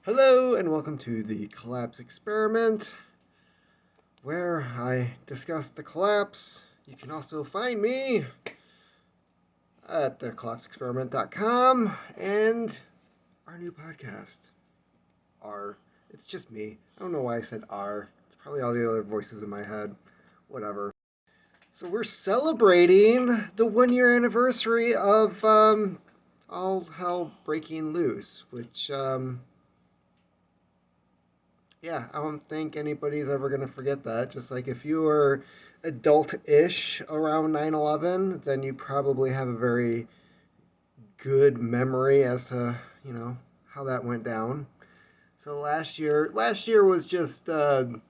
Hello and welcome to the Collapse Experiment, where I discuss the collapse. You can also find me at thecollapseexperiment.com and our new podcast, R. It's just me. I don't know why I said R. It's probably all the other voices in my head. Whatever. So we're celebrating the 1 year anniversary of All Hell Breaking Loose, which yeah, I don't think anybody's ever going to forget that. Just like if you were adult-ish around 9/11, then you probably have a very good memory as to, how that went down. So last year was just I don't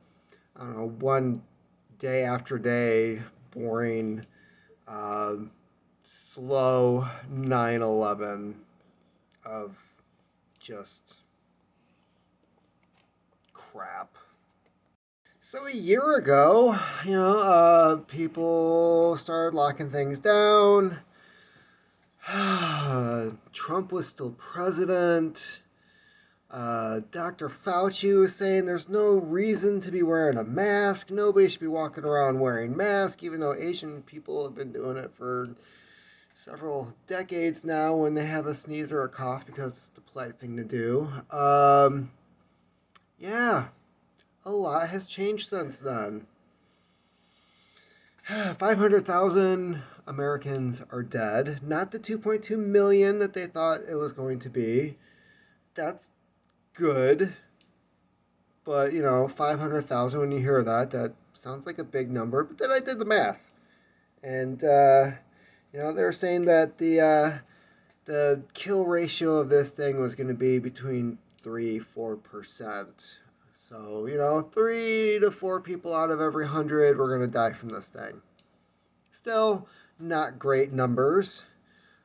know, one day after day boring uh, slow 9/11 of just crap. So a year ago, people started locking things down. Trump was still president. Dr. Fauci was saying there's no reason to be wearing a mask. Nobody should be walking around wearing masks, even though Asian people have been doing it for several decades now when they have a sneeze or a cough because it's the polite thing to do. Yeah, a lot has changed since then. 500,000 Americans are dead. Not the 2.2 million that they thought it was going to be. That's good. But, 500,000, when you hear that sounds like a big number. But then I did the math. And, they're saying that the kill ratio of this thing was going to be between 3-4%. So, 3 to 4 people out of every 100 were going to die from this thing. Still not great numbers.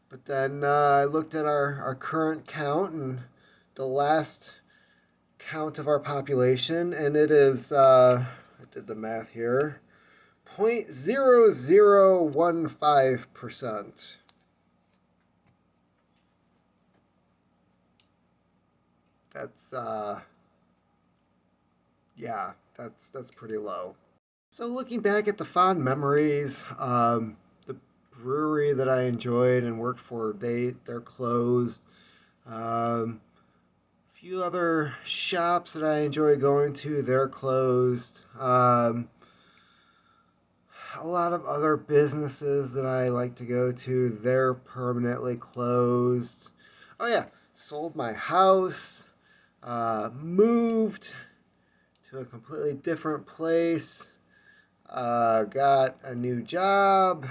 But then I looked at our current count and the last count of our population, and it is, I did the math here, 0.0015%. That's yeah, that's pretty low. So looking back at the fond memories, the brewery that I enjoyed and worked for, they're closed. Few other shops that I enjoy going to, they're closed. A lot of other businesses that I like to go to, they're permanently closed. Oh yeah, sold my house, moved to a completely different place, got a new job.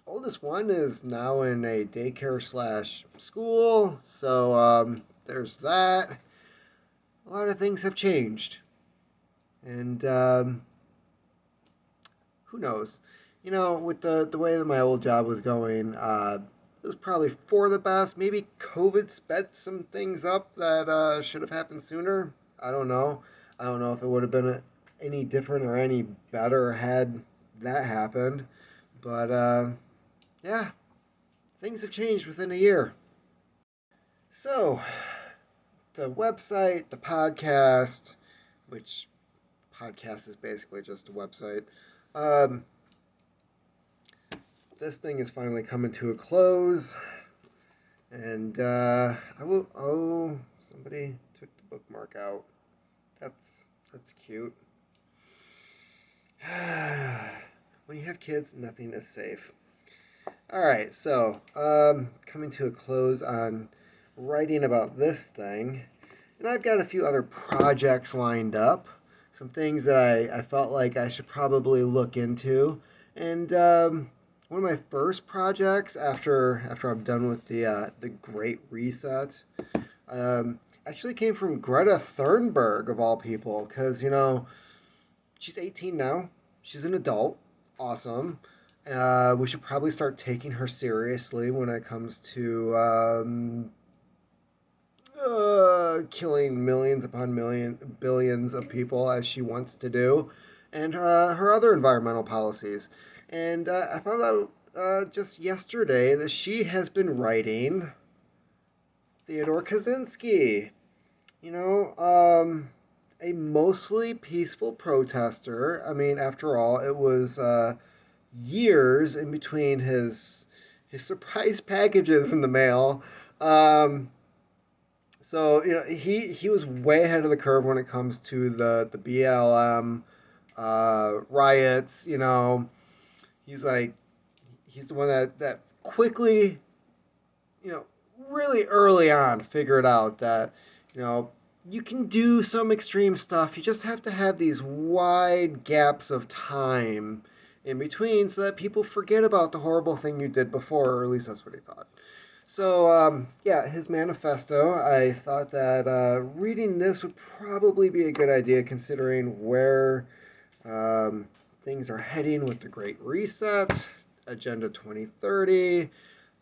Oldest one is now in a daycare / school, so there's that. A lot of things have changed, and who knows? With the way that my old job was going, it was probably for the best. Maybe COVID sped some things up that should have happened sooner. I don't know. I don't know if it would have been any different or any better had that happened. But yeah, things have changed within a year. So, the website, the podcast, which podcast is basically just a website. This thing is finally coming to a close, and I will. Oh, somebody took the bookmark out. That's cute. When you have kids, nothing is safe. All right, so coming to a close on writing about this thing, and I've got a few other projects lined up. Some things that I felt like I should probably look into, and one of my first projects after I'm done with the Great Reset, actually came from Greta Thunberg of all people, because she's 18 now, she's an adult, awesome. We should probably start taking her seriously when it comes to killing millions upon billions of people as she wants to do, and her other environmental policies. And I found out just yesterday that she has been writing Theodore Kaczynski. A mostly peaceful protester. I mean, after all, it was years in between his surprise packages in the mail. Um, so he was way ahead of the curve when it comes to the BLM riots. He's like he's the one that quickly, you know, really early on figured out that, you know, you can do some extreme stuff. You just have to have these wide gaps of time in between so that people forget about the horrible thing you did before, or at least that's what he thought. So, yeah, his manifesto, I thought that reading this would probably be a good idea considering where um, things are heading with the Great Reset, Agenda 2030,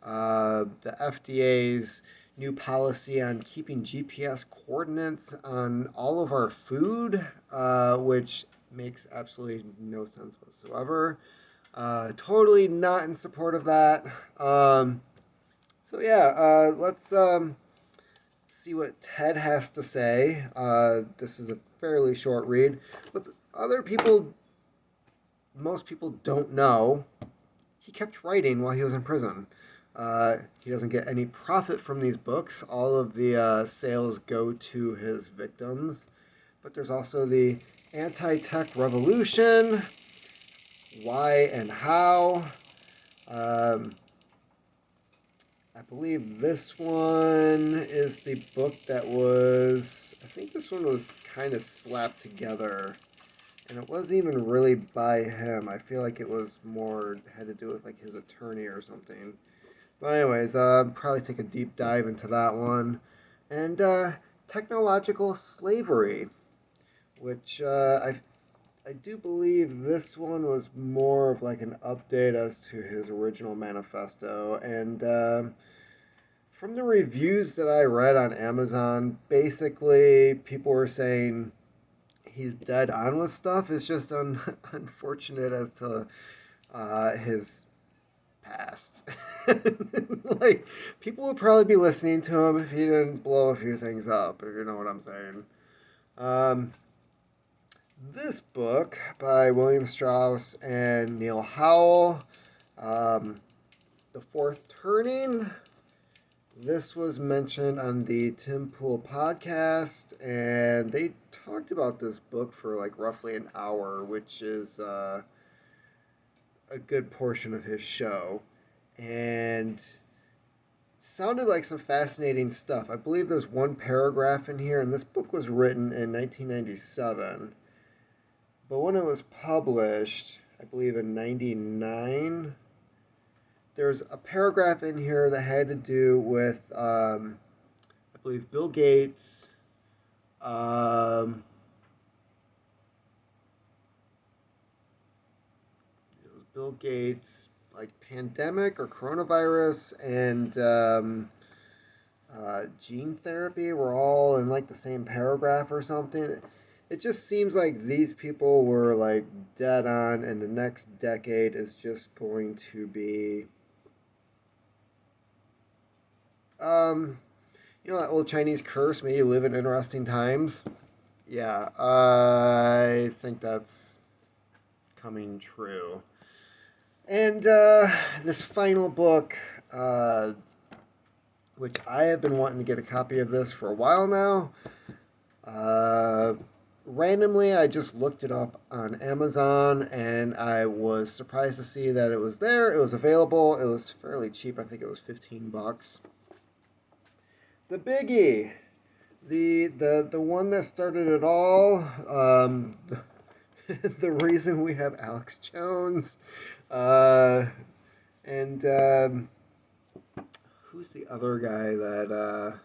the FDA's new policy on keeping GPS coordinates on all of our food, which makes absolutely no sense whatsoever. Totally not in support of that. So yeah, let's see what Ted has to say. This is a fairly short read, but most people don't know, he kept writing while he was in prison. He doesn't get any profit from these books. All of the sales go to his victims. But there's also the Anti-Tech Revolution, Why and How. I believe this one is the book I think this one was kind of slapped together. And it wasn't even really by him. I feel like it was had to do with like his attorney or something. But anyways, probably take a deep dive into that one. And technological slavery, which I do believe this one was more of like an update as to his original manifesto. And from the reviews that I read on Amazon, basically people were saying he's dead on with stuff. It's just unfortunate as to his past. Like, people would probably be listening to him if he didn't blow a few things up, if you know what I'm saying. This book by William Strauss and Neil Howell, The Fourth Turning. This was mentioned on the Tim Pool podcast, and they talked about this book for like roughly an hour, which is a good portion of his show. And sounded like some fascinating stuff. I believe there's one paragraph in here, and this book was written in 1997. But when it was published, I believe in 99, there's a paragraph in here that had to do with, I believe, Bill Gates, like pandemic or coronavirus and gene therapy were all in like the same paragraph or something. It just seems like these people were like dead on, and the next decade is just going to be that old Chinese curse, may you live in interesting times. Yeah, I think that's coming true. And this final book, which I have been wanting to get a copy of this for a while now. Randomly, I just looked it up on Amazon, and I was surprised to see that it was there. It was available. It was fairly cheap. I think it was $15. The biggie, the one that started it all, the reason we have Alex Jones, and who's the other guy that,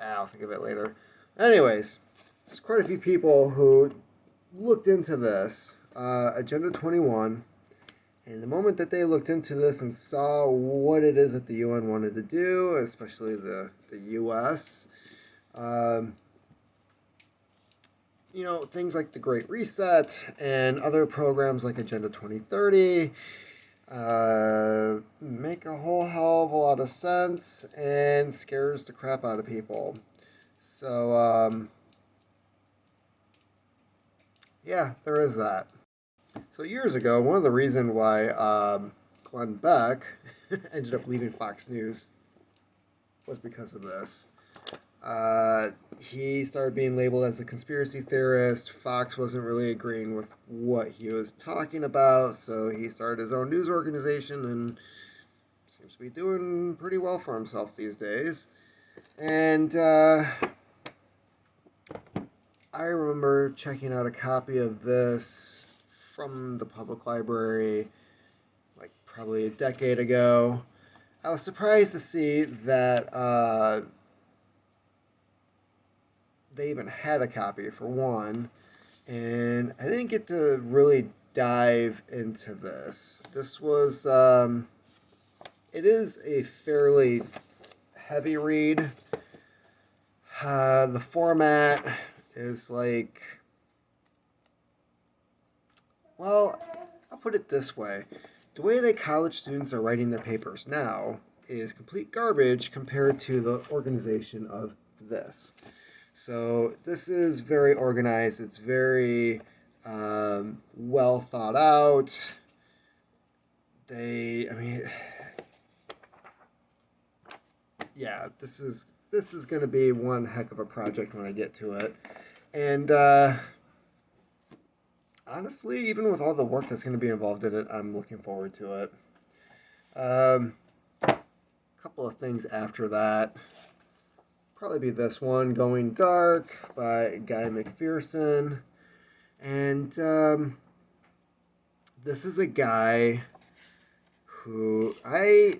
I'll think of it later. Anyways, there's quite a few people who looked into this, Agenda 21, and the moment that they looked into this and saw what it is that the UN wanted to do, especially the U.S., things like the Great Reset and other programs like Agenda 2030, make a whole hell of a lot of sense and scares the crap out of people. So, yeah, there is that. So years ago, one of the reasons why Glenn Beck ended up leaving Fox News was because of this. He started being labeled as a conspiracy theorist. Fox wasn't really agreeing with what he was talking about, so he started his own news organization and seems to be doing pretty well for himself these days. And I remember checking out a copy of this from the public library like probably a decade ago. I was surprised to see that they even had a copy for one, and I didn't get to really dive into this. This was, it is a fairly heavy read. The format is like, well, I'll put it this way. The way that college students are writing their papers now is complete garbage compared to the organization of this. So this is very organized. It's very well thought out. Yeah, this is going to be one heck of a project when I get to it. And honestly, even with all the work that's going to be involved in it, I'm looking forward to it. A couple of things after that. Probably be this one, Going Dark by Guy McPherson. And this is a guy who I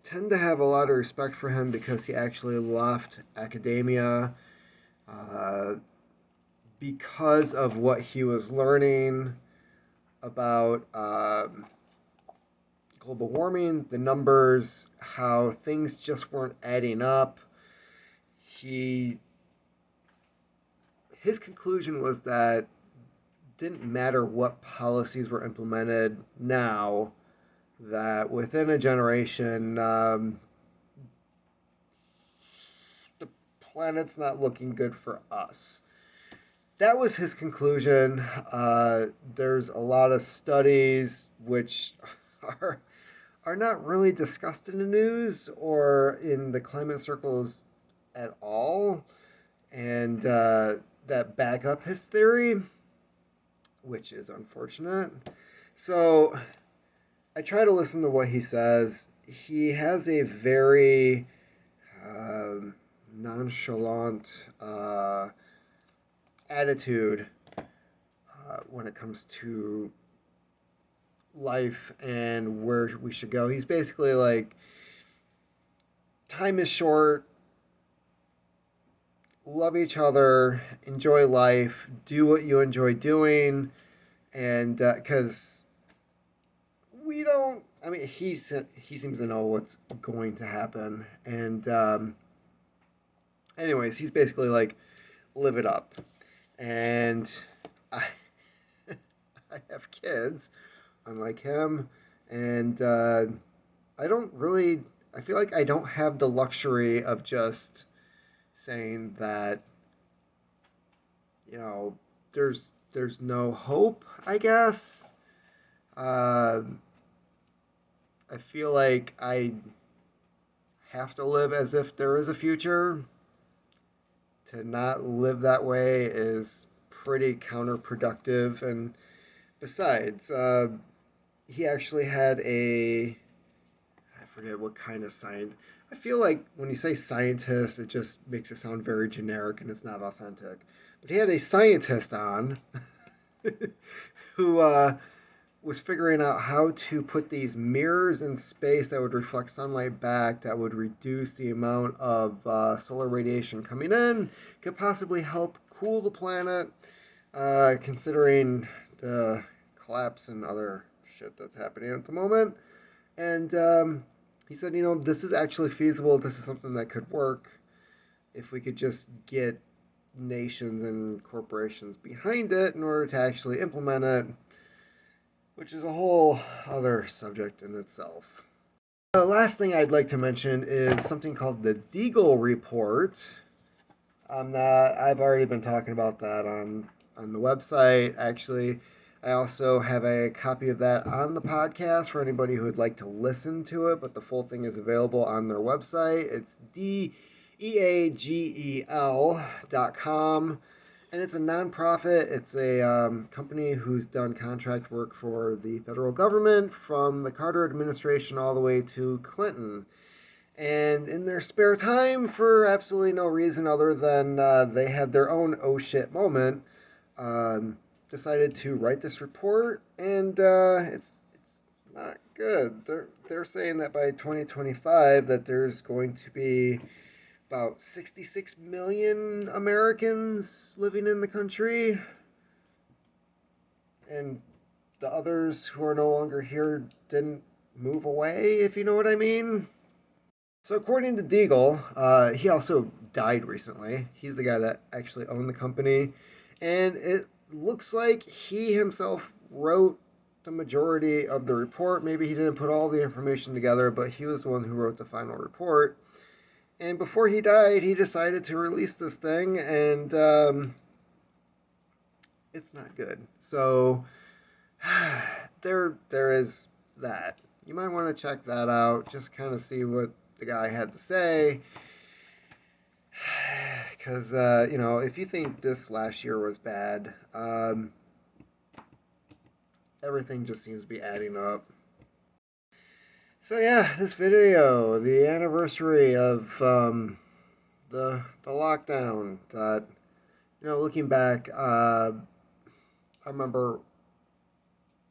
tend to have a lot of respect for him because he actually left academia because of what he was learning about global warming, the numbers, how things just weren't adding up. His conclusion was that didn't matter what policies were implemented now, that within a generation, the planet's not looking good for us. That was his conclusion. There's a lot of studies which are not really discussed in the news or in the climate circles at all, and that back up his theory, which is unfortunate. So I try to listen to what he says. He has a very nonchalant attitude when it comes to life and where we should go. He's basically like, time is short, love each other, enjoy life, do what you enjoy doing, and because we don't. I mean, he seems to know what's going to happen, and anyways, he's basically like, live it up, and I I have kids, unlike him, and I don't really. I feel like I don't have the luxury of just saying that, you know, there's no hope, I guess. I feel like I have to live as if there is a future. To not live that way is pretty counterproductive. And besides, he actually had I forget what kind of science. I feel like when you say scientist, it just makes it sound very generic and it's not authentic. But he had a scientist on who was figuring out how to put these mirrors in space that would reflect sunlight back, that would reduce the amount of solar radiation coming in, could possibly help cool the planet, considering the collapse and other shit that's happening at the moment. And he said, this is actually feasible. This is something that could work if we could just get nations and corporations behind it in order to actually implement it. which is a whole other subject in itself. The last thing I'd like to mention is something called the Deagle Report. I've already been talking about that on the website. Actually, I also have a copy of that on the podcast for anybody who would like to listen to it, but the full thing is available on their website. It's deagel.com. And it's a nonprofit. It's a company who's done contract work for the federal government from the Carter administration all the way to Clinton. And in their spare time, for absolutely no reason other than they had their own oh shit moment, decided to write this report, and it's not good. They're saying that by 2025 that there's going to be about 66 million Americans living in the country, and the others who are no longer here didn't move away, if you know what I mean. So according to Deagle, he also died recently. He's the guy that actually owned the company, and it looks like he himself wrote the majority of the report. Maybe he didn't put all the information together, but he was the one who wrote the final report. And before he died, he decided to release this thing, and it's not good. So there is that. You might want to check that out. Just kind of see what the guy had to say. Because, if you think this last year was bad, everything just seems to be adding up. So yeah, this video, the anniversary of the lockdown. That looking back, I remember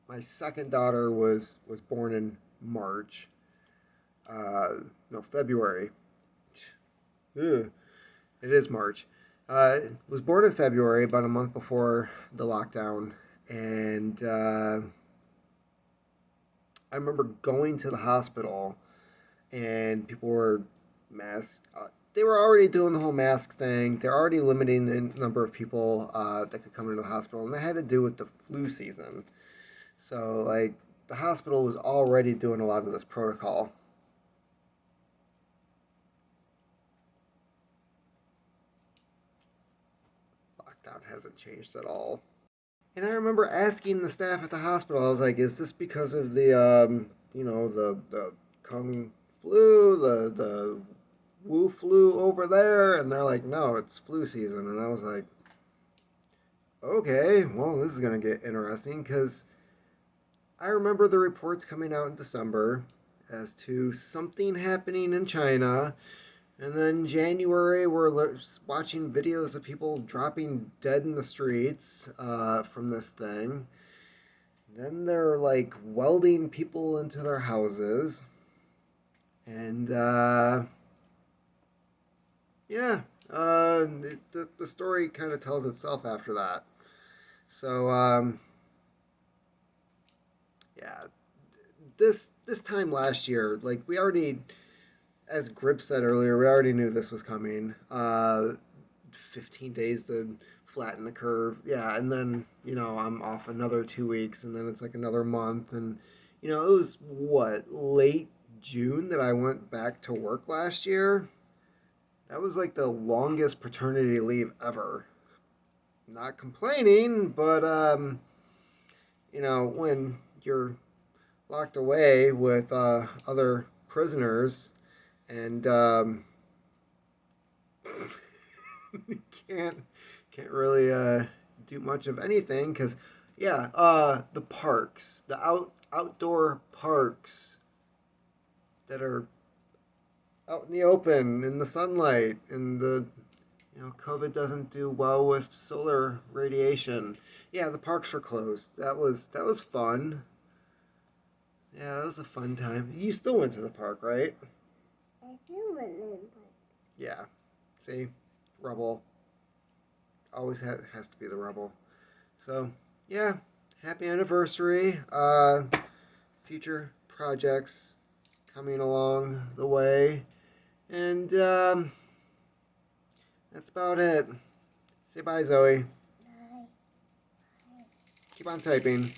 my second daughter was born in March. February. Ugh. It is March. Was born in February, about a month before the lockdown, and I remember going to the hospital, and people were masked. They were already doing the whole mask thing. They're already limiting the number of people that could come into the hospital, and that had to do with the flu season. So, the hospital was already doing a lot of this protocol. Lockdown hasn't changed at all. And I remember asking the staff at the hospital, I was like, is this because of the Kung flu, the Wu flu over there? And they're like, no, it's flu season. And I was like, okay, well, this is going to get interesting, because I remember the reports coming out in December as to something happening in China. And then January, we're watching videos of people dropping dead in the streets from this thing. Then they're welding people into their houses. And the story kind of tells itself after that. So this time last year, we already, as Grip said earlier, we already knew this was coming. 15 days to flatten the curve. Yeah, and then, I'm off another 2 weeks, and then it's another month. And, it was, late June that I went back to work last year. That was the longest paternity leave ever. Not complaining, but, when you're locked away with other prisoners, and can't really do much of anything, because the parks, the outdoor parks that are out in the open in the sunlight, and the COVID doesn't do well with solar radiation. Yeah, the parks were closed. That was fun. Yeah, that was a fun time. You still went to the park, right? I still went to the park. Yeah. See? Rubble. Always has to be the rubble. So, yeah. Happy anniversary. Future projects coming along the way. And that's about it. Say bye, Zoe. Bye. Keep on typing.